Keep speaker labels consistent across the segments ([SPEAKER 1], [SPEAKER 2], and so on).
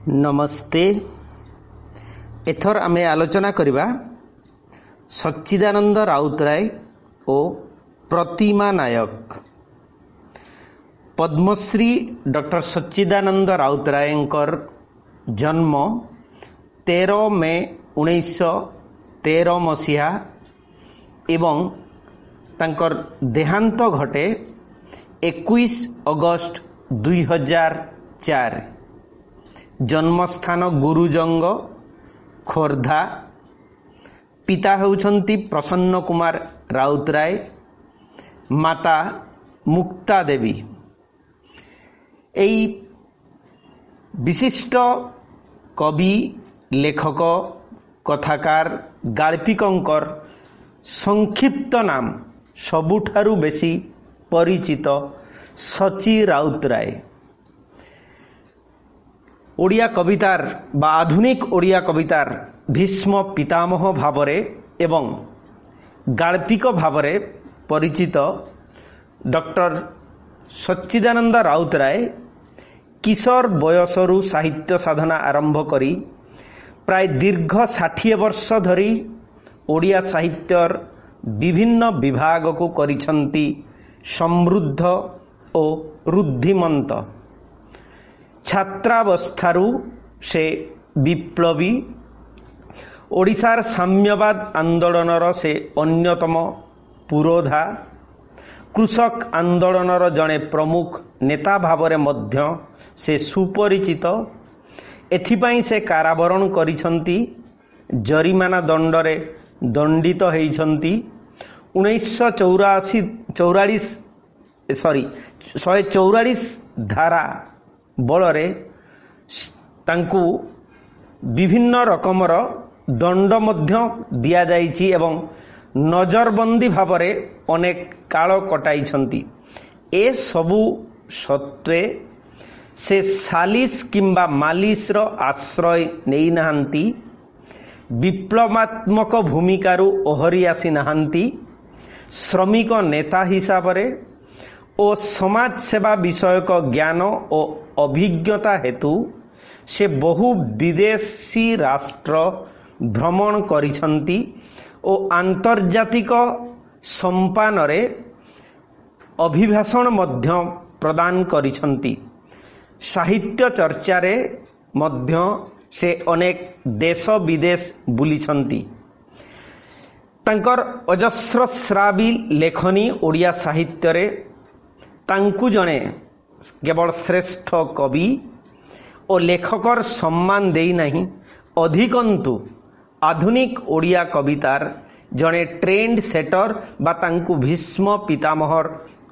[SPEAKER 1] नमस्ते। एथर आमे आलोचना करिबा सच्चिदानंद राउतराय और प्रतिमा नायक। पद्मश्री डॉक्टर सच्चिदानंद राउतरायंकर जन्म 13 मे 1913 मसीहा एवं तांकर देहांत घटे 21 अगस्त 2004। जन्मस्थान गुरुजंग खोर्धा। पिता होउछंती प्रसन्न कुमार राउतराय, माता मुक्ता देवी। एई विशिष्ट कवि, लेखक, कथाकार, गाल्पिकंकर संक्षिप्त नाम सबुठारु बेसी परिचित सची राउतराय। ओडिया कवितार बा आधुनिक ओडिया कवितार भीष्म पितामह भावरे एवं गाल्पिक भावरे परिचित डॉक्टर सच्चिदानंद राउतराय किशोर बयसरु साहित्य साधना आरंभ करी प्राय दीर्घ 60 वर्ष धरी ओडिया साहित्यर विभिन्न विभाग को करिछंती समृद्ध और रुद्धिमंत। छात्रावस्थारु से विप्लवी, ओडिशार साम्यवाद आंदोलनर से अन्यतम पुरोधा, कृषक आंदोलनर जड़े प्रमुख नेता भावरे मध्य से सुपरिचित। एथिपाई से कारावरण करिछंती, जरिमाना दंडरे दंडित होइछंती। 144 धारा बलरे तांकु विभिन्न रकमर दंड मध्य दिया जाइछि एवं नजरबंदी भावरे अनेक काल कटाइछंती। ए सबु सत्वे से सालिस किंबा मालिस रो आश्रय नेई नाहंती, विप्लवात्मक भूमिकारु ओहरी आसी नाहंती। श्रमिक नेता हिसाब रे ओ समाज सेवा विषयक ज्ञान और अभिज्ञता हेतु से बहु विदेशी राष्ट्र भ्रमण करिछंती और आंतर्जातिक संपान रे अभिभाषण मध्य प्रदान करिछंती। साहित्य चर्चा रे मध्य से अनेक देश विदेश बुलिछंती। तांकर अजस्रस्रावी लेखनी ओडिया साहित्य रे तांकु जणे केवल श्रेष्ठ कवि और लेखकर सम्मान देई नहीं, अधिकंतु आधुनिक ओडिया कवितार जणे ट्रेंड सेटर बा तांकु भीष्म पितामहर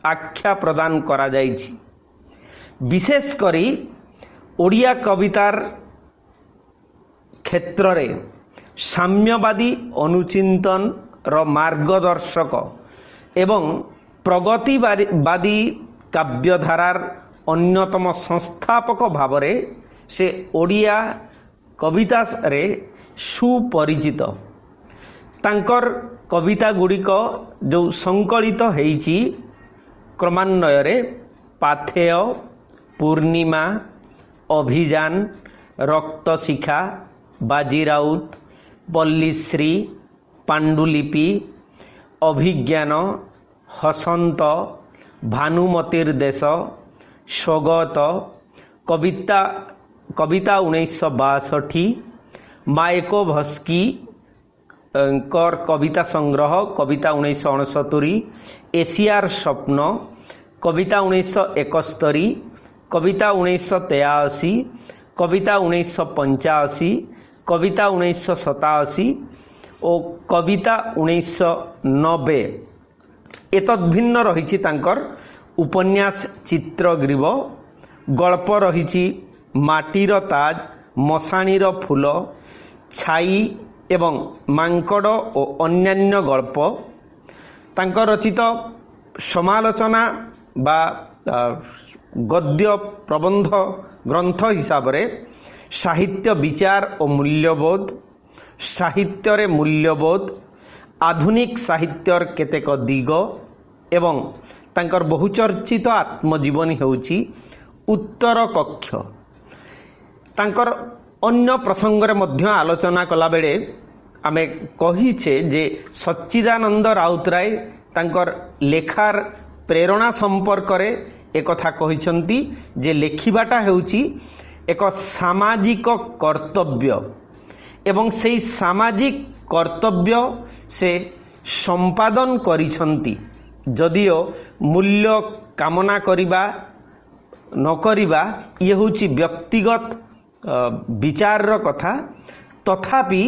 [SPEAKER 1] आख्या प्रदान करा जाइछि। विशेष करी ओडिया कवितार क्षेत्र रे साम्यवादी अनुचिंतन रो मार्गदर्शक एवं प्रगतिवादी काव्यधारार अन्यतम संस्थापक भावरे से ओडिया कविता रे सुपरिचित। तांकर कविता गुड़िक जो संकलित हेइछि क्रमान्वय रे पाथेय, पूर्णिमा, अभियान, रक्तशिखा, बाजीराउत, पल्लीश्री, पांडुलिपि, अभिज्ञान, हसंत, भानुमतीर देश, स्वगत, कविता 1962, मायकोभस्की कर कविता संग्रह कविता 1969, एशियार स्वप्न कविता 1971, कविता 1983, कविता 1985, कविता 1987 और कविता 1990। एतद्भिन्न रहिछि तांकर उपन्यास चित्रग्रीव, गल्प रहिछि माटीर ताज, मशाणीर फूल, छाई एवं मांकड़ और अन्यान्य गल्प। तांकर रचित समालोचना बा गद्य प्रबंध ग्रंथ हिसाब रे साहित्य विचार और मूल्यबोध, साहित्य रे मूल्यबोध, आधुनिक साहित्यर केतेक दिग एवं तांकर बहुचर्चित आत्मजीवनी हेउची उत्तर कक्ष। तांकर अन्य प्रसंग रे मध्य आलोचना कला बेले आमे कहिछे जे सच्चिदानंद राउतराय तांकर लेखार प्रेरणा संपर्क रे एक कथा कहिसंती जे लेखिबाटा हेउची एक सामाजिक कर्तव्य एवं सेई सामाजिक कर्तव्य से संपादन करिसंती। जदियो मूल्य कामना करिबा न करिबा ये होची व्यक्तिगत विचार कथा, तथापि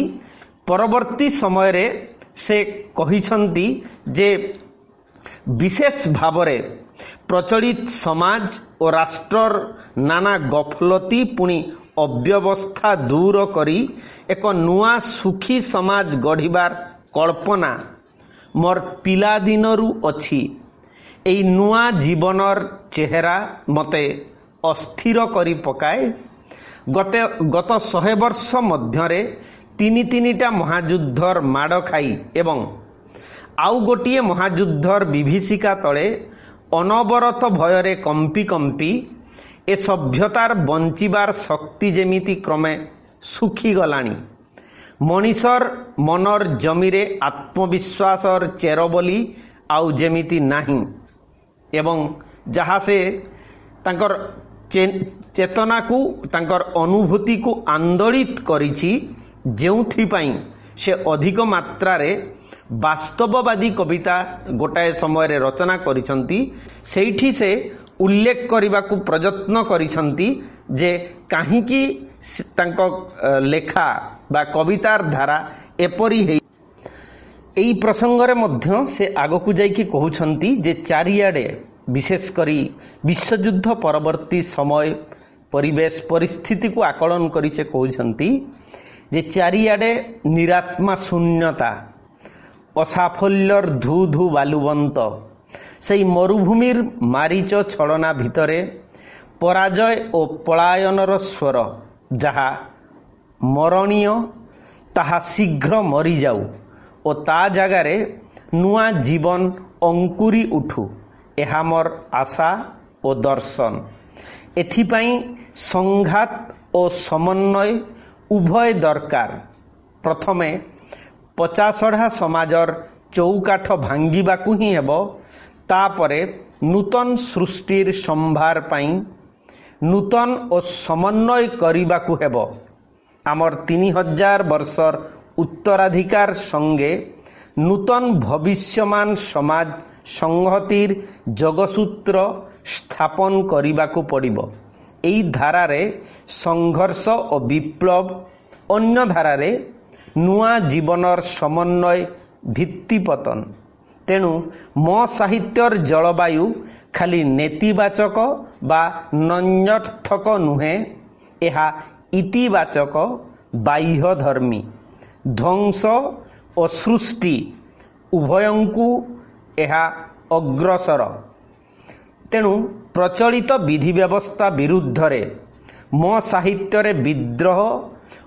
[SPEAKER 1] परवर्ती समय रे से कहिसंती जे विशेष भावरे प्रचलित समाज और राष्ट्रर नाना गफलती पुणी अव्यवस्था दूर करी एक नुआ सुखी समाज गढ़िबार कल्पना मोर पिला दिनरू अछि। एई नुआ जीवनर चेहरा मते अस्थिर करी पकाए। गत 100 वर्ष मध्यरे तीनिटा महायुद्धर माड़ खाई एवं आउ गोटिए महायुद्धर विभीषिका तले अनवरत भयरे कंपी कंपी ए सभ्यतार बंचिबार शक्ति जेमिति क्रमे सुखी गलानी। मनीषर मनर जमीरे आत्मविश्वासर चेरबली आउ जेमिति नाही एवं जहाँ से तांकर चेतना को तांकर अनुभूति को आंदोलित करिछि, जेउथिपाई से अधिक मात्रा रे वास्तववादी कविता गोटाए समय रे रचना करिसंती। सेठी से उल्लेख करबाकू प्रयत्न करिसंती जे काहींकी तांको लेखा बा कवितार धारा एपरी हे। एई प्रसंग रे मध्य से आगकू जाइकी कहउछंती जे चारियाडे विशेष करी विश्वयुद्ध परवर्ती समय परिवेश परिस्थिति को आकलन करी से कहउछंती जे चारियाडे निरात्मा शून्यता, असाफल्यर धू धू बालुवंत, सेई मरुभूमिर मारीच छलना भितरे पराजय ओ पलायनर स्वर, जहा मरणीय ताहा शीघ्र मरी जाऊ ओ ता जगारे नुआ जीवन अंकुरी उठू, एहा मोर आशा ओ दर्शन। एथिपाई संघात ओ समन्वय उभय दरकार। प्रथमे पचासढ़ा समाजर चौकाठ भांगिबाकू ही हेबो, तापरे नूतन सृष्टिर संभार पाई नूतन और समन्वय करिबाकू हेबो। आमर 3000 वर्षर उत्तराधिकार संगे नूतन भविष्यमान समाज संहतिर जगसूत्र स्थापन करिबाकू पड़िबो। एई धारारे संघर्ष और विप्लव, अन्य धारारे नुआ जीवनर समन्वय भित्तिपतन। तेणु मो साहित्यर जलवायु खाली नेतिवाचक बा नन्यर्थक नुहे, एहा इतिवाचक बाह्य धर्मी। ध्वंस और सृष्टि उभयंकु एहा अग्रसर। तेणु प्रचलित विधि व्यवस्था विरुद्ध रे मो साहित्य विद्रोह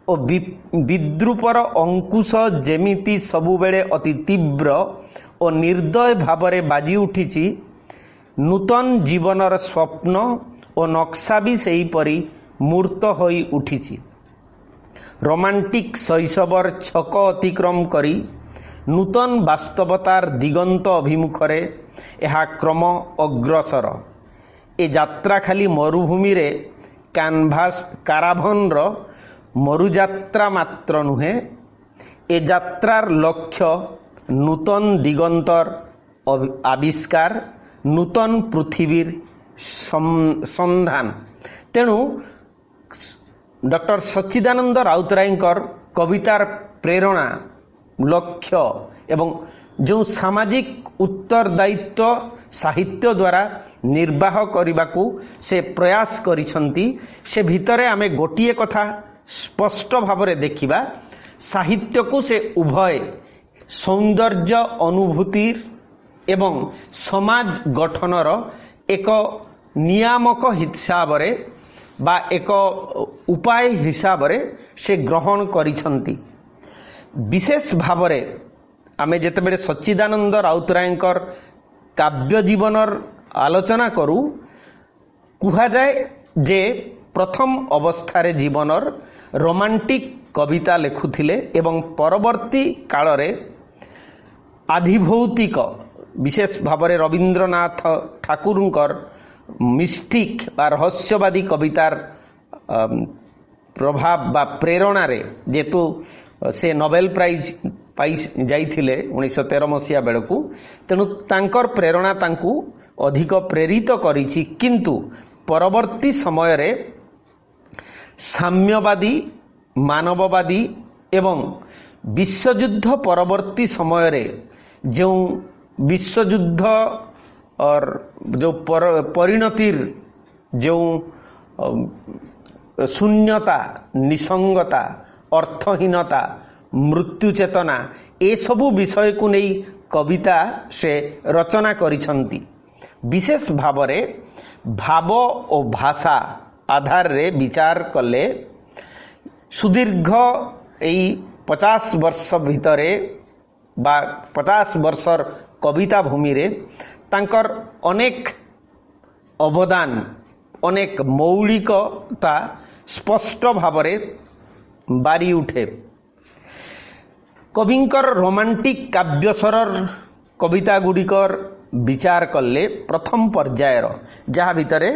[SPEAKER 1] और विद्रूपर अंकुश जेमिति सबुबेले अति तीव्र और निर्दय भावरे बाजी उठिछि, नूतन जीवनर स्वप्न और नक्शा भी सेही परी मूर्त होई उठिछि। रोमांटिक शैशवर छक अतिक्रम करी नूतन वास्तवतार दिगंत अभिमुखरे एहा क्रम अग्रसर। ए यात्रा खाली मरुभूमि रे कैनभास काराभन रो मरुयात्रा मात्र नुहे, ए यात्रार लक्ष्य नूतन दिगंतर आविष्कार, नूतन पृथ्वीर संधान। तेणु डॉक्टर सच्चिदानंद राउतरायकर कवितार प्रेरणा, लक्ष्य एवं जो सामाजिक उत्तरदायित्व साहित्य द्वारा निर्वाह करने से प्रयास करिसंती, से भितरे आमे गोटिए कथा स्पष्ट भावरे देखिबा, साहित्य को से उभय सौंदर्य अनुभूतिर एवं समाज गठनर एक नियामक हिसाब रे बा एक उपाय हिसाब रे से ग्रहण करिसंती। विशेष भावरे आमे जेतेबेले सच्चिदानंद राउतरायकर काव्य जीवनर आलोचना करू, कुहा जाए जे प्रथम अवस्थारे जीवनर रोमांटिक कविता लेखुथिले एवं परवर्ती कालरे आधिभौतिक विशेष भावरे रवींद्रनाथ ठाकुरंकर मिस्टिक बा रहस्यवादी कवितार प्रभाव बा प्रेरणा रे जेतु से नोबेल प्राइज पाई जाइथिले 1913 मसीहा बेलकू तेणु तांकर प्रेरणा तांकू अधिक प्रेरित करिछि किंतु परवर्ती समय रे साम्यवादी मानववादी एवं विश्वयुद्ध परवर्ती समय रे जो विश्वयुद्ध और जो परिणतिर जो शून्यता निसंगता अर्थहीनता मृत्यु चेतना ए सबु विषय को नहीं कविता से रचना करिसंती विशेष भावरे भाव और भाषा आधार रे विचार कले सुदीर्घ एई 50 वर्ष भितरे बा 50 वर्षर कविता भूमि रे तांकर अनेक अवदान अनेक मौलिकता स्पष्ट भावरे बारी उठे कविंकर रोमांटिक काव्यसरर कविता गुड़िकर विचार कले प्रथम पर्यायर जहाँ भितरे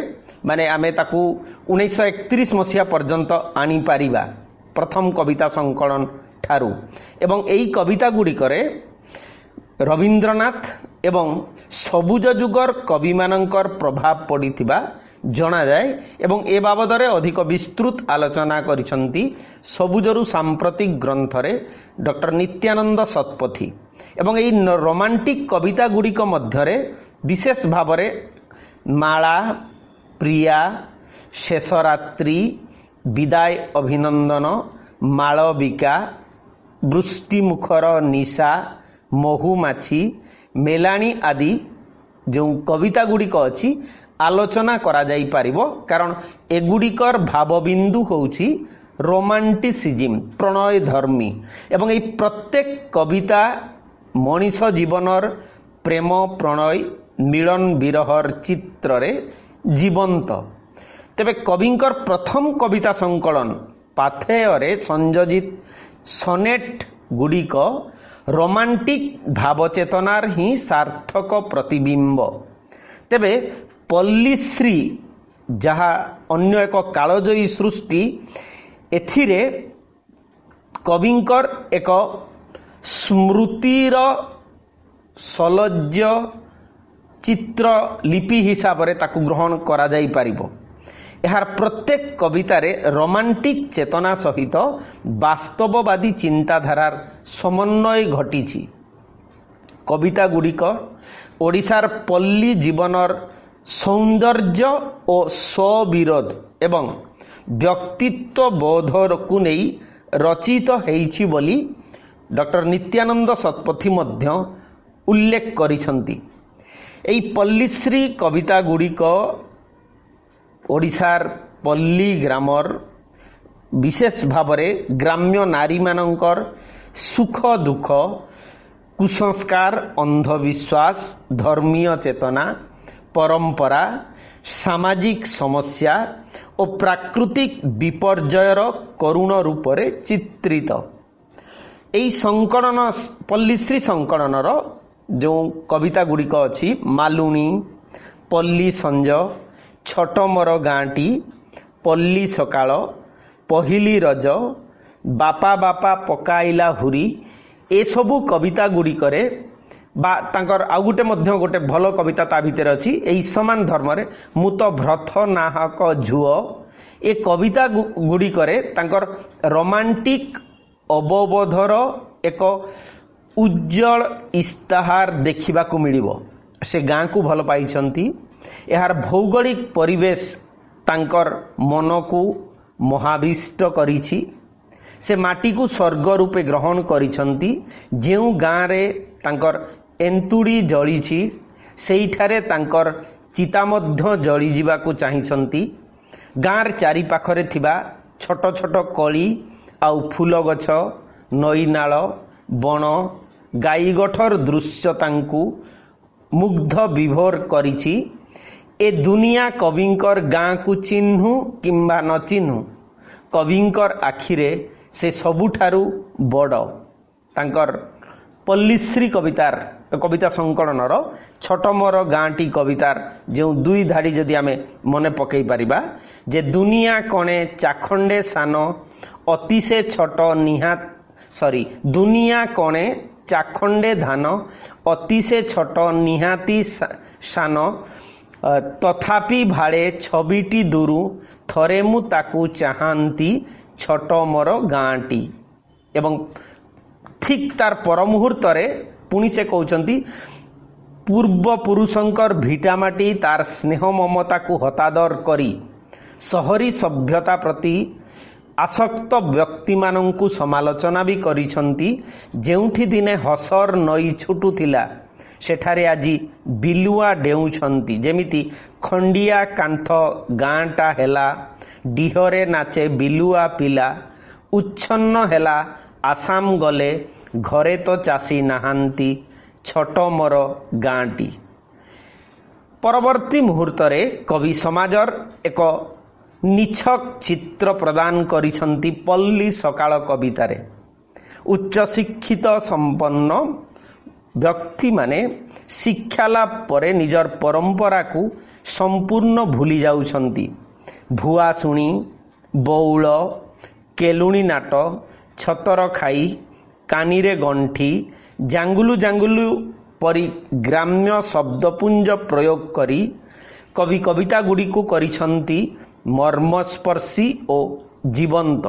[SPEAKER 1] माने आमे ताकू 1931 मसीहा पर्यंत आनी पारिबा प्रथम कविता संकलन ठारू एवं एई कविता गुड़िकरे रवींद्रनाथ एवं सबुज जुगर कवि मानकर प्रभाव पड़िथिबा जणा जाए एवं ए बाबदरे अधिक विस्तृत आलोचना करिसंती सबुजरु सांप्रतिक ग्रंथरे डॉक्टर नित्यानंद सतपथी एवं एई रोमांटिक कविता गुड़िक मध्यरे विशेष भावरे माला प्रिया शेषरात्रि विदाय अभिनंदन मालविका वृष्टिमुखर निशा महुमाछी मेलाणी आदि जो कविता गुड़िक अच्छी आलोचना करा जाई पारिबो कारण एगुड़िकर भावबिंदु होउची रोमांटिसिज्म प्रणय धर्मी एवं এই प्रत्येक कविता मनीष जीवनर प्रेम प्रणय मिलन विरहर चित्र रे जीवंत तेबे कविंकर प्रथम कविता संकलन पाथेयरे संयोजित सनेट गुड़िक रोमांटिक भावचेतनार ही सार्थक प्रतिबिंब तेबे पल्लीश्री जहा अन्य एक कालजयी सृष्टि एथिरे कविंकर एक स्मृतिर सलज्ज चित्र लिपि हिसाब रे ताकु ग्रहण करा जाई पारिबो यार प्रत्येक कवितारे रोमांटिक चेतना सहित वास्तववादी चिंताधारार समन्वय घटिछि कविता गुड़िक ओडिशार पल्ली जीवनर सौंदर्य और स्वविरोध एवं व्यक्तित्व बोधर को नहीं रचित हेइछि बोली डॉक्टर नित्यानंद सतपथी मध्य उल्लेख करिसंती एई पल्लीश्री कविता गुड़िक ओडिशार पल्ली ग्रामर विशेष भावरे ग्राम्य नारी मानकर सुख दुख कुसंस्कार अंधविश्वास धर्मीय चेतना परंपरा सामाजिक समस्या और प्राकृतिक विपर्ययर करुण रूप रे चित्रित एई संकलन पल्लीश्री संकलनर जो कविता गुड़िक अच्छी मालुणी पल्ली संज छोट मोर गाँटी पल्ली सकाळ पहिली रज बापा बापा पकाइला हुरी ए सबु कविता गुड़िकरे बा तांकर आउ गोटे मध्य गोटे भल कविता ता भितर अछि एई समान धर्म रे मुत भ्रथ नाहक झुओ ए कविता गुड़िकरे तांकर रोमांटिक अवबोधर एक उज्जवल इस्ताहार देखिबा को मिलिबो से गाँ को भल पाइछंती यार भौगोलिक परिवेश तांकर मन को महाविष्ट करिछि से माटी को स्वर्ग रूपे ग्रहण करिछंती जेउ गाँ रे तांकर एंतुड़ी जळिछि सेइठारे तांकर चिता मध्य जळि जिबा को चाहिछंती गाँर चारि पाखरे थिबा छोट छोट कळी आउ फूल गछ नई नाल बण गाई गठर दृश्य तांकु मुग्ध विभोर करिछि ए दुनिया कविंकर गाँ को चिन्हु किंबा न चिन्हु कविंकर आखिरे से सबुठारु बड़। तांकर पल्लीश्री कविता संकलनर छोट मोर गाँटी कवितार जो दुई धाड़ी जदि आमे मने पकई पारिबा जे दुनिया कणे चाखंडे सान अति से छोट निहात दुनिया कणे चाखंडे धान अति से छोट निहाती सान तथापि भाड़े छबिटी दूरु थरे मु ताकू चाहांती छोट मोर गाँटी। एवं ठीक तार पर मुहूर्त पुणी से कहउचंती पूर्व पुरुषंकर भिटामाटी तार स्नेह ममता को हतादर करी सहरी सभ्यता प्रति आसक्त व्यक्ति मानंकु समालोचना भी करिसंती। जेउठी दिने हसर नई छुटुथिला सेठारे आजी बिलुआ डेउछंती। जेमिति खंडिया कांथ गाँटा हेला डिहरे नाचे बिलुआ पिला उच्छन्न हेला आसाम गले घरे तो चासी नाहांती छोट मोर गाँटी। परवर्ती मुहूर्त कवि समाजर एक निछक चित्र प्रदान करिसंती पल्ली सकाळ कवितारे। उच्च शिक्षित संपन्न व्यक्ति माने शिक्षा लाभ परे निजर परंपरा को संपूर्ण भूली जाउछंती। भुआ शुणी बौल केलुणी नाट छतर खाई कानीरे गंठी जांगुलु जांगुलु परी ग्राम्य शब्दपुंज प्रयोग करी कवि कविता गुड़ी को करिसंती मर्मस्पर्शी और जीवंत।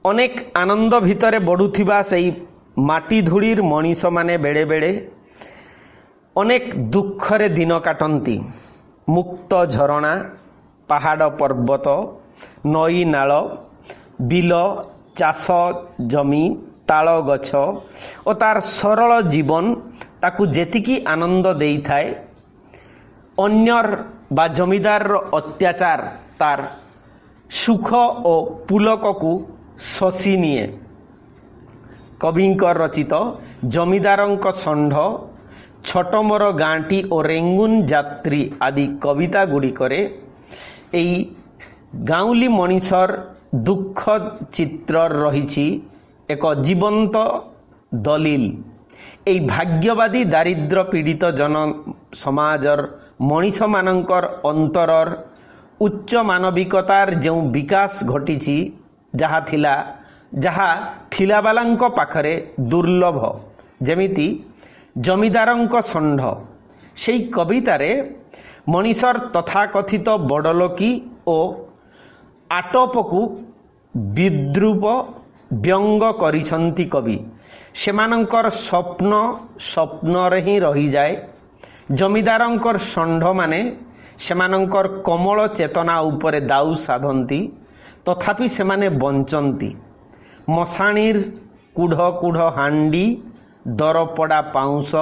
[SPEAKER 1] अनेक आनंद भितरे बढ़ुथिबा सेई माटी धूलीर मनीष माने बेड़े बेड़े अनेक दुखरे दिन काटंती। मुक्त झरणा पहाड़ पर्वत नई नाल बिल चाष जमी ताल गछ और तार सरल जीवन ताकू जेतिकी आनंद देई थाए अन्यर बा जमीदार अत्याचार तार सुख और पुलक को शोषी निए। कविंकर रचित जमीदारंक षंढ छोट मोर गाँटी और रेंगुन जात्री आदि कविता गुड़िकरे एई गाउली मनीषर दुख चित्र रहिछि एक जीवंत दलिल। एई भाग्यवादी दारिद्र पीड़ित जन समाजर मनीष मानंकर अंतरर उच्च मानविकतार जो विकास घटिछि जहा थिला बालांक पाखरे दुर्लभ जेमिति जमीदारंक षंढ। सेई कवितारे मनीषर तथाकथित बड़लोकी और आटपकु विद्रूप व्यंग करिसंती कवि। सेमानंकर स्वप्न स्वप्न रे ही रही जाए। जमीदारंकर षंढ माने सेमानंकर कोमल चेतना उपरे दाऊ साधंती तथापि सेमाने बंचंती। मशाणीर कुढ़ कुढ़ हांडी दरपड़ा पाउंस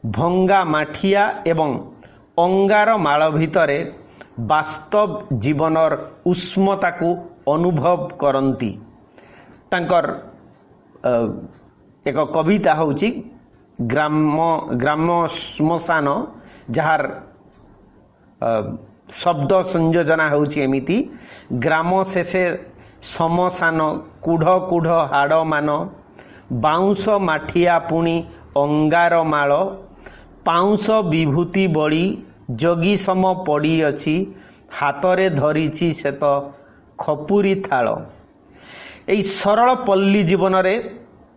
[SPEAKER 1] भंगा माठिया एवं अंगार माल भितरे वास्तव जीवनर उष्मता को अनुभव करंती। तांकर एक कविता होची ग्राम श्मशान जार शब्द संयोजना होची एमिति ग्राम शेषे श्मशान कुढ़ कुढ़ हाड़ मान बाउंस माठिया पुणी अंगार माल पाउंस विभूति बड़ी जोगी सम पड़ी अछि हातरे धरिछि से तो खपुरी थाल। एई सरल पल्ली जीवन रे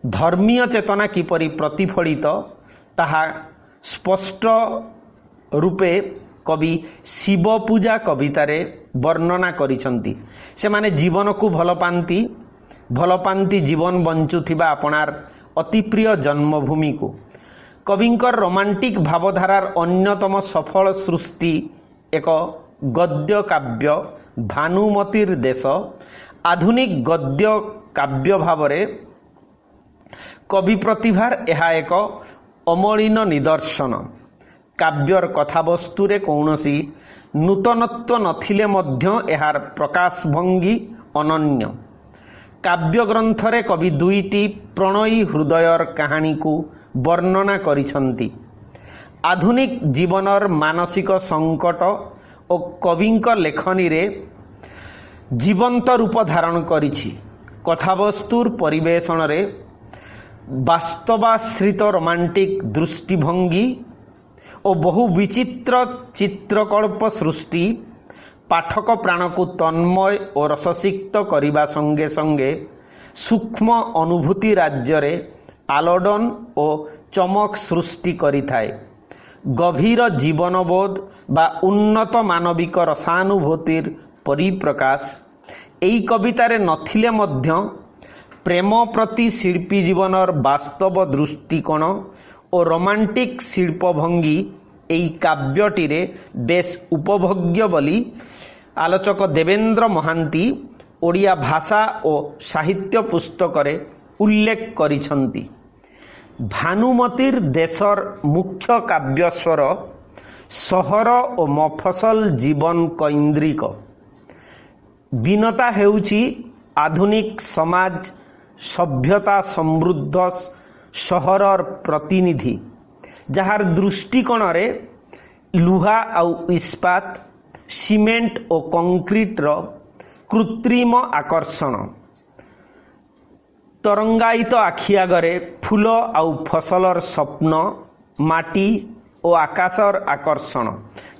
[SPEAKER 1] धर्मीय चेतना किपरि प्रतिफलित ताहा स्पष्ट रूपे कवि शिव पूजा कवितारे वर्णना करिसंती। से माने जीवन को भल पांती जीवन बंचुथिबा अपनार अति प्रिय जन्मभूमि को। कविंकर रोमांटिक भावधारार अन्यतम सफल सृष्टि एक गद्य काव्य भानुमतीर देश। आधुनिक गद्य काव्य भावरे कवि प्रतिभार यह एक अमलिन निदर्शन। काव्यर कथावस्तुरे कौनसी नूतनत्व नथिले मध्य एहार प्रकाशभंगी अनन्य। काव्य ग्रंथरे कवि दुईटी प्रणयी हृदयर कहानी को वर्णना करिसंती। आधुनिक जीवनर मानसिक संकट और कविंक लेखनी रे जीवंत रूप धारण करिछि। कथावस्तुर परिवेषण रे वास्तवाश्रित रोमांटिक दृष्टिभंगी और बहु विचित्र चित्रकल्प सृष्टि पाठक प्राण को तन्मय और रससिक्त करने संगे संगे सूक्ष्म अनुभूति राज्य रे आलोडन और चमक सृष्टि करिथाए। गभीर जीवनबोध बा उन्नत मानविक रसानुभूतिर परिप्रकाश एई कवितारे नथिले मध्य प्रेम प्रति शिल्पी जीवनर वास्तव दृष्टिकोण और रोमांटिक शिल्पभंगी एई काव्यटीरे बेस उपभोग्य बोली आलोचक देवेंद्र महांती ओडिया भाषा और साहित्य पुस्तकरे उल्लेख करिछंती। भानुमतीर देशर मुख्य काव्यस्वर सहर और मफसल जीवन कैन्द्रिक। विनता हेउची आधुनिक समाज सभ्यता समृद्ध सहरर प्रतिनिधि जार दृष्टिकोण रे लुहा आउ इस्पात सीमेंट और कंक्रीट रो कृत्रिम आकर्षण तरंगायित आखि आगरे फूल आउ फसलर स्वप्न माटी और आकाशर आकर्षण।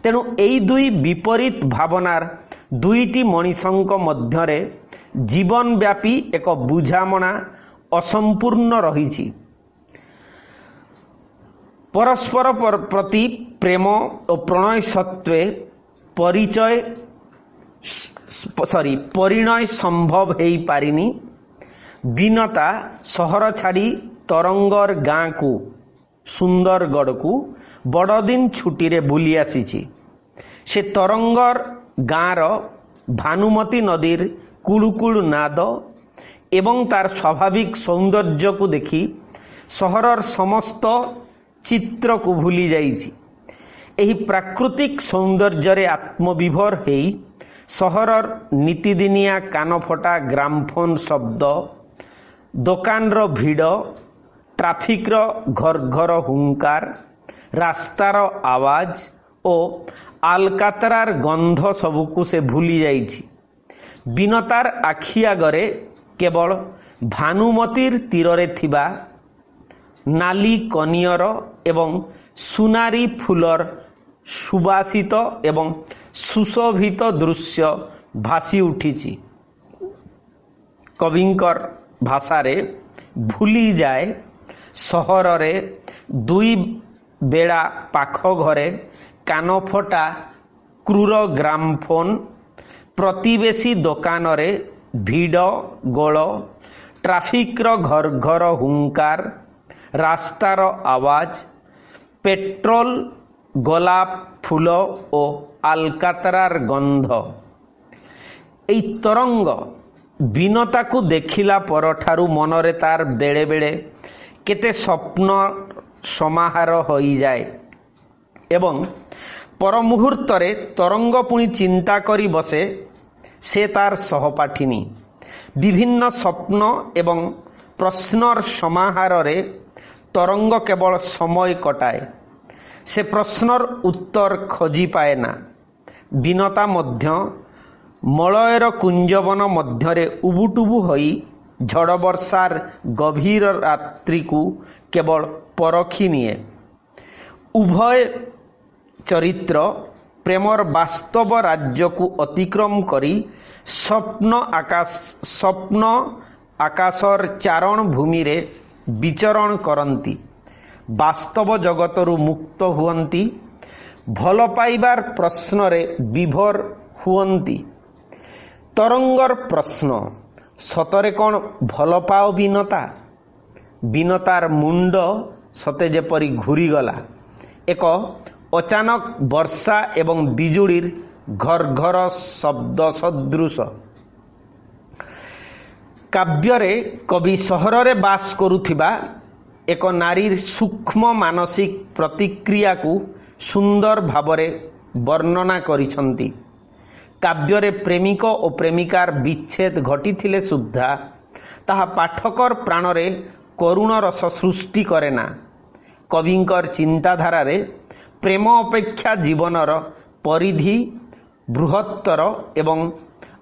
[SPEAKER 1] तेणु एई दुई विपरीत भावनार दुईटी मनीषंक मध्यरे जीवनव्यापी एक बुझामणा असंपूर्ण रहिछि। परस्पर प्रति प्रेम और प्रणय सत्वे परिणय संभव हेई पारिनी। विनता सहर छाड़ी तरंगर गाँ को सुंदरगढ़ को बड़दिन छुट्टी रे बुली आसीछि। से तरंगर गाँर भानुमती नदीर कुलुकुलु नाद एवं तार स्वाभाविक सौंदर्य को देखी सहरर समस्त चित्र को भूली जाइछि। एही प्राकृतिक सौंदर्य रे आत्मविभोर हेई सहरर नीतिदिनिया कानफटा ग्रामफोन शब्द दोकान रो भिड़ ट्राफिक रो घर घर हुंकार रास्तार आवाज और आलकातरार गंध सबुकु से भूली जाइछि। विनतार आखि आगरे केवल भानुमतीर तीरे थिबा नाली कनियर एवं सुनारी फूलर सुबासित एवं सुशोभित दृश्य भासी उठिछि। कविंकर भाषा रे भूली जाए सहर रे दुई बेड़ा पाख घरे कानफटा क्रूर ग्रामफोन प्रतिवेशी दोकान रे भिड़ गोल ट्राफिक रो घर घर हुंकार रास्तार आवाज पेट्रोल गोलाप फूल और आलकातरार गंध। एई तरंग विनता को देखिला परठारु मनरे तार बेले बेले केते स्वप्न समाहार होई जाए एवं पर मुहूर्तरे तरंग पुणी चिंता करी बसे से तार सहपाठिनी। विभिन्न स्वप्न एवं प्रश्नर समाहार रे तरंग केवल समय कटाए से प्रश्नर उत्तर खोजी पाए ना। विनता मध्य मलयर कुंजवन मध्यरे उबुटुबु होई झड़ वर्षार गभीर रात्रि को केवल परखी निए। उभय चरित्र प्रेमर वास्तव राज्य को अतिक्रम करी स्वप्न आकाशर चारण भूमि रे विचरण करती वास्तव जगतरु मुक्त हुअंती भल पाइबार प्रश्न रे विभोर हुअंती। तरंगर प्रश्न सतरे कौन भल पाओ विनता। विनतार मुंड सते जेपरी घूरीगला। एक अचानक वर्षा एवं बिजुड़ीर घर घर शब्द सदृश। काव्यरे कवि सहर रे बास करुथिबा एक नारीर सूक्ष्म मानसिक प्रतिक्रिया को सुंदर भावरे वर्णना करिछंती। काव्यरे प्रेमिक और प्रेमिकार विच्छेद घटिथिले सुद्धा ताहा पाठकर प्राणरे करुण रस सृष्टि करे ना। कविंकर चिंताधारा रे प्रेम अपेक्षा जीवनर परिधि बृहत्तर एवं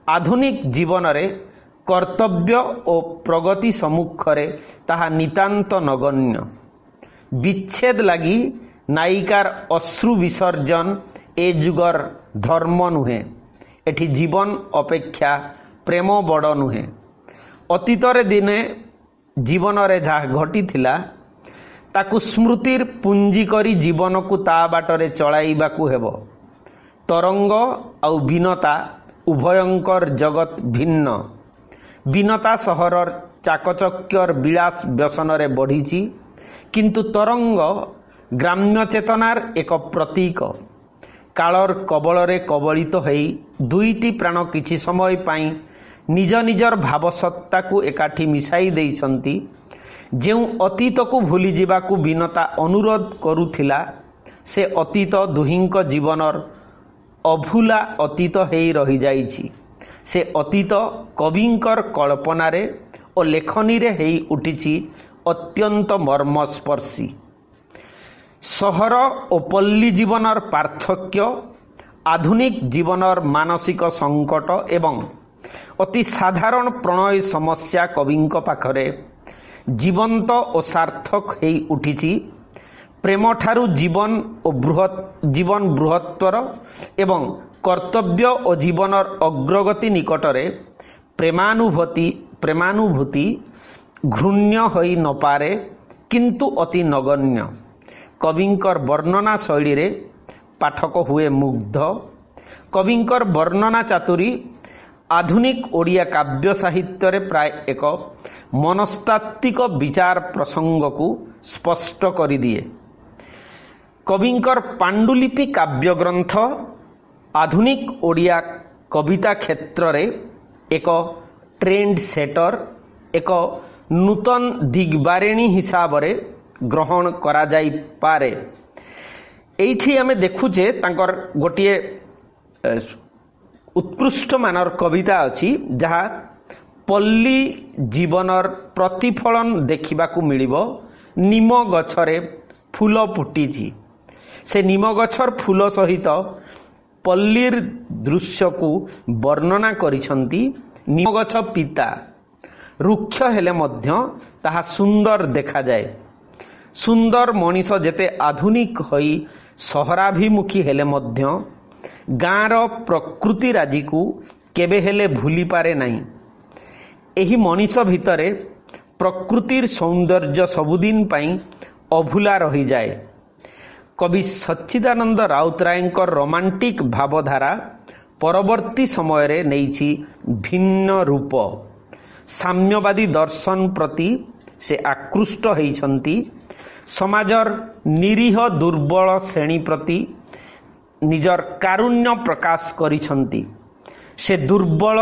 [SPEAKER 1] आधुनिक जीवन रे कर्तव्य और प्रगति सम्मुखरे ताहा नितांत नगण्य। विच्छेद लगी नायिकार अश्रु विसर्जन ए जुगर धर्म नुहे, एठी जीवन अपेक्षा प्रेम बड़ नुहे। अतीतर दिने जीवन रे जहा घटी थिला ताकु स्मृतिर पुंजी करी जीवन को ता बाटरे चलाइबाकू हेबो। तरंग आउ बीनता उभयंकर जगत भिन्न। बीनता सहरर चाकचक्यर विलास व्यसन रे बढ़ीची, किंतु तरंग ग्राम्य चेतनार एक प्रतीक। कालर कबलरे कबलित होई दुईटी प्राण किछि समय पाई निज निजर भावसत्ता को एकाठी मिसाई देइछंती। जेउ अतीत को भूली जिबाकू बीनता अनुरोध करुथिला, से अतीत दुहिंक जीवनर अभूला अतीत हेई रही जाइछि। से अतीत कविंकर कल्पनारे और लेखनी रे हेई उठिछि अत्यंत मर्मस्पर्शी। सहर और पल्ली जीवनर पार्थक्य, आधुनिक जीवनर मानसिक संकट एवं अति साधारण प्रणय समस्या कविंक पाखरे जीवंत और सार्थक हेई उठिछि। प्रेम ठारू जीवन बृहत्तर एवं कर्तव्य और जीवनर अग्रगति निकटरे प्रेमानुभूति घृण्य होई न पारे, किंतु अति नगण्य। कविंकर वर्णना शैली रे पाठक हुए मुग्ध। कविंकर वर्णना चातुरी आधुनिक ओडिया काव्य साहित्य रे प्राय एक मनस्तात्विक विचार प्रसंग को स्पष्ट करी दिए। कविंकर पांडुलिपि काव्य ग्रंथ आधुनिक ओडिया कविता क्षेत्र रे एक ट्रेंड सेटर, एक नूतन दिग्बारिणी हिसाब रे ग्रहण करा जाई पारे। एइठी आमे देखुचे तांकर गोटिए उत्कृष्ट मानर कविता अछि जहा पल्ली जीवनर प्रतिफलन देखिबाकू मिलिबो। निम गछरे फूल फुटिछि, से निम गछर फूल सहित पल्लीर दृश्य को वर्णना करिसंती। निम गछ पिता रुक्ष हेले मध्य ताहा सुंदर देखा जाए। सुंदर मनीष जेते आधुनिक होई सहराभिमुखी हेले मध्य गाँर प्रकृति राजी को केबे हेले भूली पारे नहीं। एही मनीष भितरे प्रकृतिर सौंदर्य सबुदिन पाई अभूला रही जाए। कवि सच्चिदानंद राउतरायंकर रोमांटिक भावधारा परवर्ती समय रे नेइछि भिन्न रूप। साम्यवादी दर्शन प्रति से आकृष्ट होइछंती। समाजर निरीह दुर्बल श्रेणी प्रति निजर कारुण्य प्रकाश करिछंती। से दुर्बल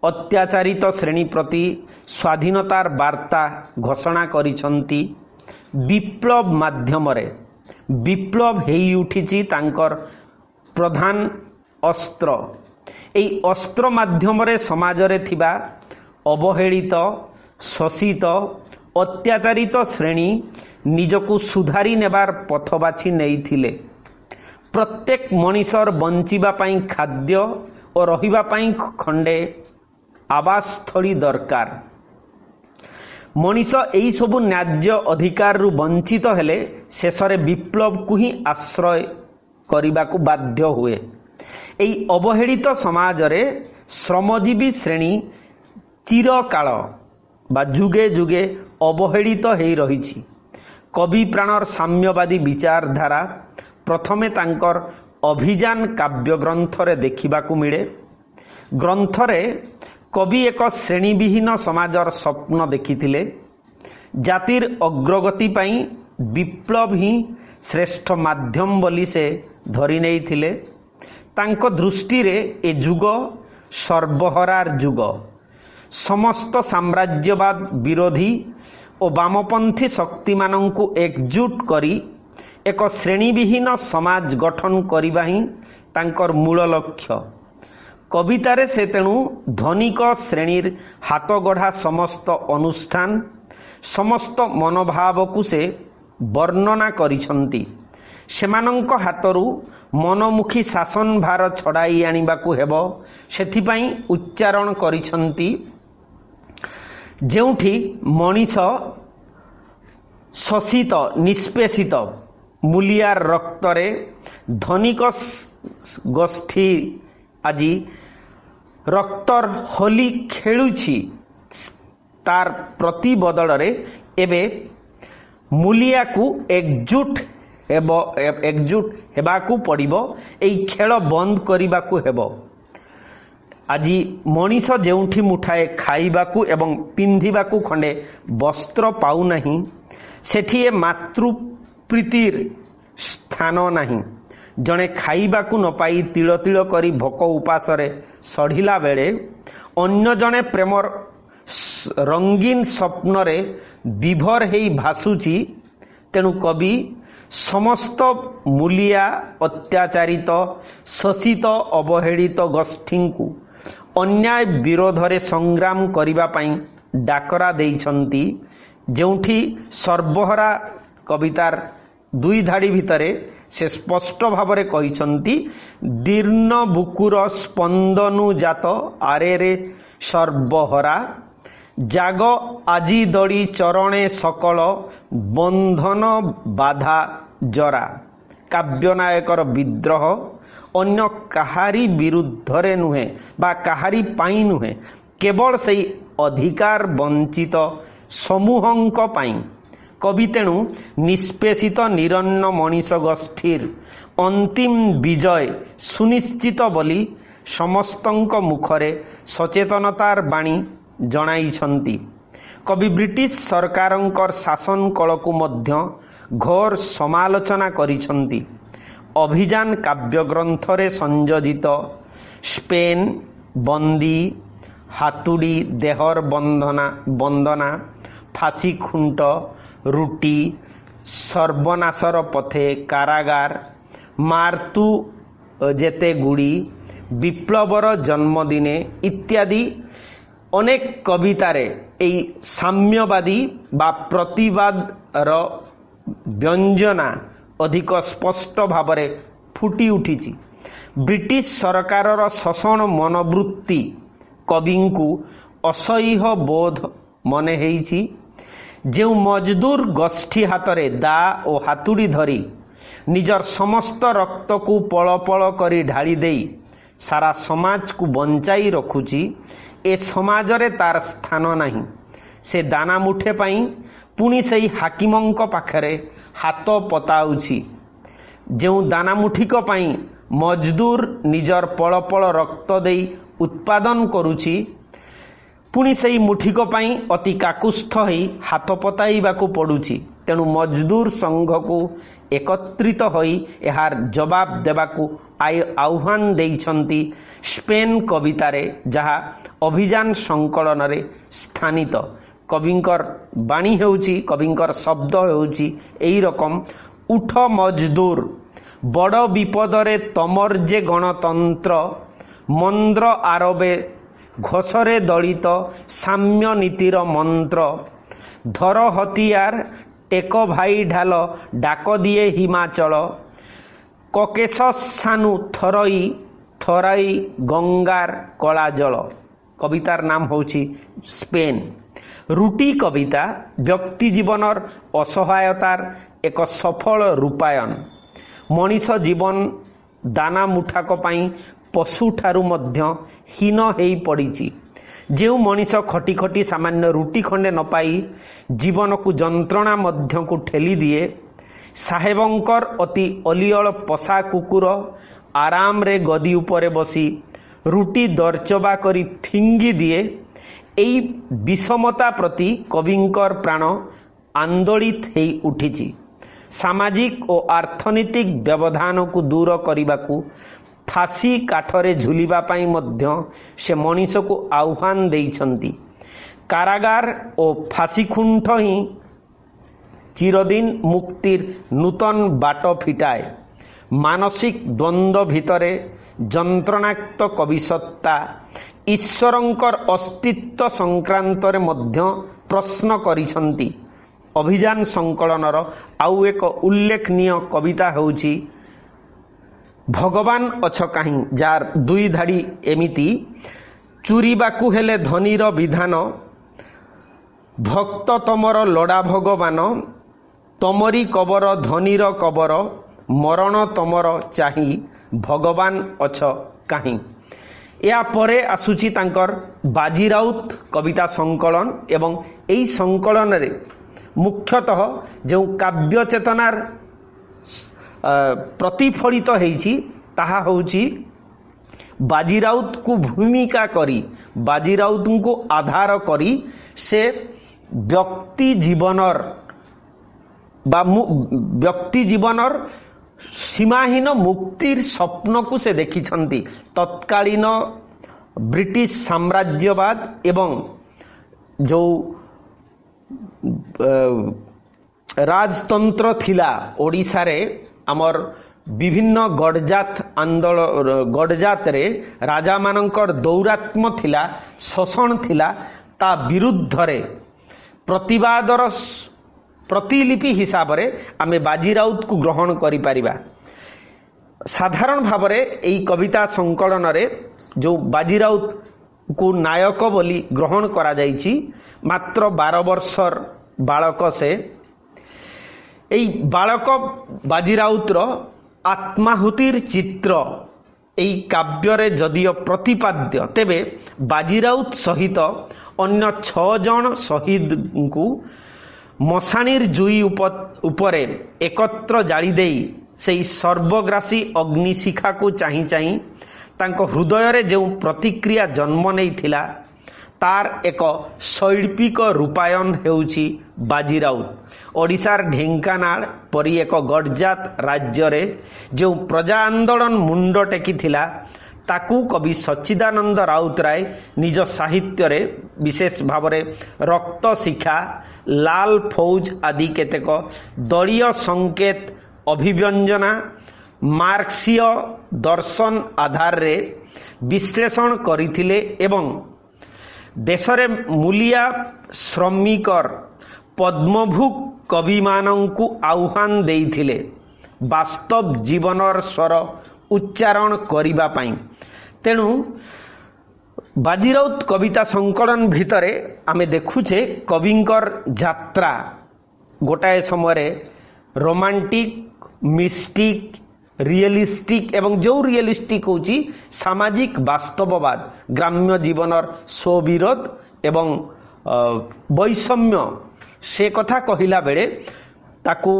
[SPEAKER 1] अत्याचारित श्रेणी प्रति स्वाधीनतार वार्ता घोषणा करिछंती। विप्लव माध्यम रे विप्लव हेई उठिछि तांकर प्रधान अस्त्र। एई अस्त्र माध्यम रे समाज रे थिबा अवहेलित शोषित अत्याचारित श्रेणी निजको सुधारी नेबार पथ बाछि नेइथिले। प्रत्येक मनीषर बंचिबा पाई खाद्य और रहिबा पाई खंडे आवासस्थली दरकार। मनीष एई सबु न्याय्य अधिकार रु वंचित हेले शेषरे विप्लव को ही आश्रय करने को बाध्य हुए। एई अवहेलित समाज रे श्रमजीवी श्रेणी चिरकाल बा जुगे जुगे अवहेलित हेई रहिछि। कवि प्राणर साम्यवादी विचारधारा प्रथमे तांकर अभियान काव्य ग्रंथ रे देखिबाकू मिले। ग्रंथ रे कवि एक श्रेणीविहीन समाजर स्वप्न देखिथिले। जातिर अग्रगति पाई विप्लव ही श्रेष्ठ माध्यम बोली से धरी नेइथिले। तांको दृष्टि रे ए जुग सर्वहरार जुग। समस्त साम्राज्यवाद विरोधी और वामपंथी शक्ति मानंकु एकजुट करी एक श्रेणीविहीन समाज गठन करिबा ही तांकर मूल लक्ष्य। कवितारे से तेणु धनिक श्रेणीर हाथ गढ़ा समस्त अनुष्ठान समस्त मनोभाव को से ବର୍ଣ୍ଣନା କରିଛନ୍ତି। ସେମାନଙ୍କ ହାତରୁ ମନମୁଖୀ ଶାସନ ଭାର ଛଡ଼ାଇ ଆଣିବାକୁ ହେବ। ସେଥିପାଇଁ ଉଚ୍ଚାରଣ କରିଛନ୍ତି, ଯେଉଁଠି ମଣିଷ ଶୋଷିତ ନିଷ୍ପେଷିତ ମୂଲିଆ ରକ୍ତରେ ଧନିକ ଗୋଷ୍ଠୀ ଆଜି ରକ୍ତର ହୋଲି ଖେଳୁଛି, ତାର ପ୍ରତିବଦଳରେ ଏବେ ମୂଲିଆକୁ ଏକଜୁଟ ହେବାକୁ ପଡ଼ିବ। ଏହି ଖେଳ ବନ୍ଦ କରିବାକୁ ହେବ। ଆଜି ମଣିଷ ଯେଉଁଠି ମୁଠାଏ ଖାଇବାକୁ ଏବଂ ପିନ୍ଧିବାକୁ ଖଣ୍ଡେ ବସ୍ତ୍ର ପାଉନାହିଁ, ସେଠି ଏ ମାତୃପ୍ରୀତିର ସ୍ଥାନ ନାହିଁ। ଜଣେ ଖାଇବାକୁ ନ ପାଇ ତିଳ ତିଳ କରି ଭୋକ ଉପାସରେ ସଢ଼ିଲା ବେଳେ ଅନ୍ୟ ଜଣେ ପ୍ରେମର ରଙ୍ଗୀନ ସ୍ୱପ୍ନରେ ବିଭୋର ହେଇ ଭାସୁଛି। ତେଣୁ କବି ସମସ୍ତ ମୂଲିଆ, ଅତ୍ୟାଚାରିତ, ଶୋଷିତ, ଅବହେଳିତ ଗୋଷ୍ଠୀଙ୍କୁ ଅନ୍ୟାୟ ବିରୋଧରେ ସଂଗ୍ରାମ କରିବା ପାଇଁ ଡାକରା ଦେଇଛନ୍ତି। ଯେଉଁଠି ସର୍ବହରା କବିତାର 2 ଧାଡ଼ି ଭିତରେ ସେ ସ୍ପଷ୍ଟ ଭାବରେ କହିଛନ୍ତି, ଦୀର୍ଣ୍ଣ ବୁକୁର ସ୍ପନ୍ଦନୁଜାତ ଆରେରେ ସର୍ବହରା, ଜାଗ ଆଜି ଦଡ଼ି ଚରଣେ ସକଳ ବନ୍ଧନ ବାଧା ଜରା। କାବ୍ୟନାୟକର ବିଦ୍ରୋହ ଅନ୍ୟ କାହାରି ବିରୁଦ୍ଧରେ ନୁହେଁ ବା କାହାରି ପାଇଁ ନୁହେଁ, କେବଳ ସେହି ଅଧିକାର ବଞ୍ଚିତ ସମୂହଙ୍କ ପାଇଁ। କବି ତେଣୁ ନିଷ୍ପେଷିତ ନିରନ୍ନ ମଣିଷ ଗୋଷ୍ଠୀର ଅନ୍ତିମ ବିଜୟ ସୁନିଶ୍ଚିତ ବୋଲି ସମସ୍ତଙ୍କ ମୁଖରେ ସଚେତନତାର ବାଣୀ ଜଣାଇଛନ୍ତି। କବି ବ୍ରିଟିଶ ସରକାରଙ୍କର ଶାସନ କଳକୁ ମଧ୍ୟ ଘୋର ସମାଲୋଚନା କରିଛନ୍ତି। ଅଭିଯାନ କାବ୍ୟଗ୍ରନ୍ଥରେ ସଂଯୋଜିତ ସ୍ପେନ, ବନ୍ଦୀ, ହାତୁଡ଼ି, ଦେହର ବନ୍ଦନା, ଫାଶୀ ଖୁଣ୍ଟ, ରୁଟି, ସର୍ବନାଶର ପଥେ, କାରାଗାର, ମାର୍ତୁ ଯେତେ ଗୁଡ଼ି, ବିପ୍ଳବର ଜନ୍ମଦିନେ ଇତ୍ୟାଦି ଅନେକ କବିତାରେ ଏହି ସାମ୍ୟବାଦୀ ବା ପ୍ରତିବାଦର ବ୍ୟଞ୍ଜନା ଅଧିକ ସ୍ପଷ୍ଟ ଭାବରେ ଫୁଟି ଉଠିଛି। ବ୍ରିଟିଶ ସରକାରର ଶୋଷଣ ମନୋବୃତ୍ତି କବିଙ୍କୁ ଅସହ୍ୟ ବୋଧ ମନେ ହେଇଛି। ଯେଉଁ ମଜଦୁର ଗୋଷ୍ଠୀ ହାତରେ ଦା ଓ ହାତୁଡ଼ି ଧରି ନିଜର ସମସ୍ତ ରକ୍ତକୁ ପଳ ପଳ କରି ଢାଳି ଦେଇ ସାରା ସମାଜକୁ ବଞ୍ଚାଇ ରଖୁଛି, ଏ ସମାଜରେ ତାର ସ୍ଥାନ ନାହିଁ। ସେ ଦାନା ମୁଠେ ପାଇଁ ପୁଣି ସେହି ହାକିମଙ୍କ ପାଖରେ ହାତ ପତାଉଛି। ଯେଉଁ ଦାନା ମୁଠିକ ପାଇଁ ମଜଦୁର ନିଜର ପଳ ପଳ ରକ୍ତ ଦେଇ ଉତ୍ପାଦନ କରୁଛି, ପୁଣି ସେହି ମୁଠିକ ପାଇଁ ଅତି କାକୁସ୍ଥ ହୋଇ ହାତ ପତାଇବାକୁ ପଡ଼ୁଛି। ତେଣୁ ମଜଦୁର ସଂଘକୁ ଏକତ୍ରିତ ହୋଇ ଏହାର ଜବାବ ଦେବାକୁ ଆହ୍ୱାନ ଦେଇଛନ୍ତି ସ୍ପେନ କବିତାରେ, ଯାହା ଅଭିଯାନ ସଂକଳନରେ ସ୍ଥାନିତ। କବିଙ୍କର ବାଣୀ ହେଉଛି, କବିଙ୍କର ଶବ୍ଦ ହେଉଛି ଏହି ରକମ, ଉଠ ମଜଦୁର ବଡ଼ ବିପଦରେ ତମର ଯେ ଗଣତନ୍ତ୍ର, ମନ୍ଦ୍ର ଆରବେ ଘୋଷରେ ଦଳିତ ସାମ୍ୟ ନୀତିର ମନ୍ତ୍ର, ଧର ହତିଆର ଟେକ ଭାଇ ଢାଲ ଡାକ ଦିଏ ହିମାଚଳ, କକେଶ ସାନୁ ଥରାଇ ଗଙ୍ଗାର କଳା ଜଳ। କବିତାର ନାମ ହେଉଛି ସ୍ପେନ। ରୁଟି କବିତା ବ୍ୟକ୍ତି ଜୀବନର ଅସହାୟତାର ଏକ ସଫଳ ରୂପାୟନ। ମଣିଷ ଜୀବନ ଦାନା ମୁଠାକ ପାଇଁ ପଶୁଠାରୁ ମଧ୍ୟ ହୀନ ହେଇ ପଡ଼ିଛି। ଯେଉଁ ମଣିଷ ଖଟି ଖଟି ସାମାନ୍ୟ ରୁଟି ଖଣ୍ଡେ ନ ପାଇ ଜୀବନକୁ ଯନ୍ତ୍ରଣା ମଧ୍ୟକୁ ଠେଲି ଦିଏ, ସାହେବଙ୍କର ଅତି ଅଲିଅଳ ପୋଷା କୁକୁର ଆରାମରେ ଗଦି ଉପରେ ବସି ରୁଟି ଦରଚବା କରି ଫିଙ୍ଗି ଦିଏ, ଏହି ବିଷମତା ପ୍ରତି କବିଙ୍କର ପ୍ରାଣ ଆନ୍ଦୋଳିତ ହେଇ ଉଠିଛି। ସାମାଜିକ ଓ ଅର୍ଥନୈତିକ ବ୍ୟବଧାନକୁ ଦୂର କରିବାକୁ ଫାଶୀ କାଠରେ ଝୁଲିବା ପାଇଁ ମଧ୍ୟ ସେ ମଣିଷକୁ ଆହ୍ୱାନ ଦେଇଛନ୍ତି। କାରାଗାର ଓ ଫାଶୀଖୁଣ୍ଟ ହିଁ ଚିରଦିନ ମୁକ୍ତିର ନୂତନ ବାଟ ଫିଟାଏ। ମାନସିକ ଦ୍ୱନ୍ଦ୍ୱ ଭିତରେ ଯନ୍ତ୍ରଣାକ୍ତ କବିସତ୍ତା ଈଶ୍ୱରଙ୍କର ଅସ୍ତିତ୍ୱ ସଂକ୍ରାନ୍ତରେ ମଧ୍ୟ ପ୍ରଶ୍ନ କରିଛନ୍ତି। अभियान संकलनर आउ एक उल्लेखनीय कविता होउची भगवान अछ काहीं, जार दुई धाड़ी एमिति चुरीबाकू हेले धनीर विधान भक्त तमर लड़ा भगवान तमरी कबर धनीर कबर मरण तमर चाही भगवान अछ काहीं। या परे आसुची तांकर बाजीराउत कविता संकलन एवं एई संकलन रे मुख्यतः जो काव्य चेतनार प्रतिफलित होईची ताहा होउची बाजीराउत को भूमिका करी बाजीराउत को आधार करी से व्यक्ति जीवनर बा व्यक्ति जीवनर सीमाहीन मुक्तिर स्वप्न को से देखिछंती। तत्कालीन ब्रिटिश साम्राज्यवाद एवं जो राजतंत्र थिला ओडिशा रे आमर विभिन्न गडजात आंदोलन गडजात रे राजा मानकर दौरात्म थिला शोषण थिला ता विरुद्ध रे प्रतिवादर प्रतिलिपि हिसाब रे आमे बाजीराउत को ग्रहण करि परिबा। साधारण भाव रे एई कविता संकलन रे जो बाजीराउत को नायक बोली ग्रहण करा जाइछि मात्र 12 वर्षर बालक से एई बालक बाजीराउतर आत्माहुतिर चित्र एई काव्य रे जदियो प्रतिपाद्य तेबे बाजीराउत सहित अन्य 6 जन शहीद को मशाणीर जुई उपरे एकत्र जाली देई सेई सर्वग्रासी अग्निशिखा को चाही चाही तांको हृदय रे जो प्रतिक्रिया जन्म नहीं थिला तार एक शैल्पिक रूपायन हेउची बाजीराउत। ओडिशार ढेंकानाल परी एक गडजात राज्य रे जो प्रजा आंदोलन मुंड टेकी थिला ताकू कवि सच्चिदानंद राउतराय निज साहित्य रे विशेष भाव रे रक्त शिखा लाल फौज आदि केतेक दलीय संकेत अभिव्यंजना मार्क्सीय दर्शन आधार रे विश्लेषण करिथिले एवं देशरे मूलिया श्रमिकर पद्मभूक कवि मानंकु आह्वान देइथिले वास्तव जीवनर स्वर उच्चारण करिबा पाई। तेणु बाजीराउत कविता संकलन भितरे आमे देखुचे कविंकर यात्रा गोटाए समय रोमांटिक मिस्टिक रियलिस्टिक एवं जो रियलिस्टिक होची सामाजिक वास्तववाद ग्राम्य जीवनर स्वविरोध एवं वैषम्य से कथा कहिला बेले ताकू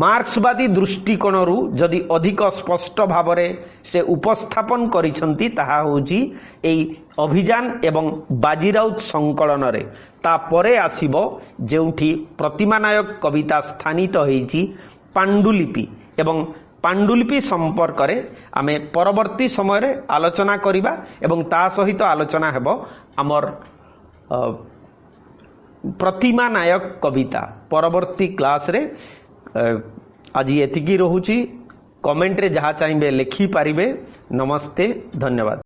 [SPEAKER 1] मार्क्सवादी दृष्टिकोणरू जदि अधिक स्पष्ट भावरे से उपस्थापन करिसंती ताहा होची एई अभियान एवं बाजीराउत संकलन रे ता परे आसीबो जेउठी प्रतिमा नायक कविता स्थानित होईची पांडुलिपि एवं पांडुलिपि संपर्क रे आमे परवर्ती समय रे आलोचना करिबा एवं ता सहित आलोचना हेबो आमर प्रतिमा नायक कविता परवर्ती क्लास रे। आज एतिकी रहुची कमेंट रे जहाँ चाहिए लिखि पारिबे। नमस्ते, धन्यवाद।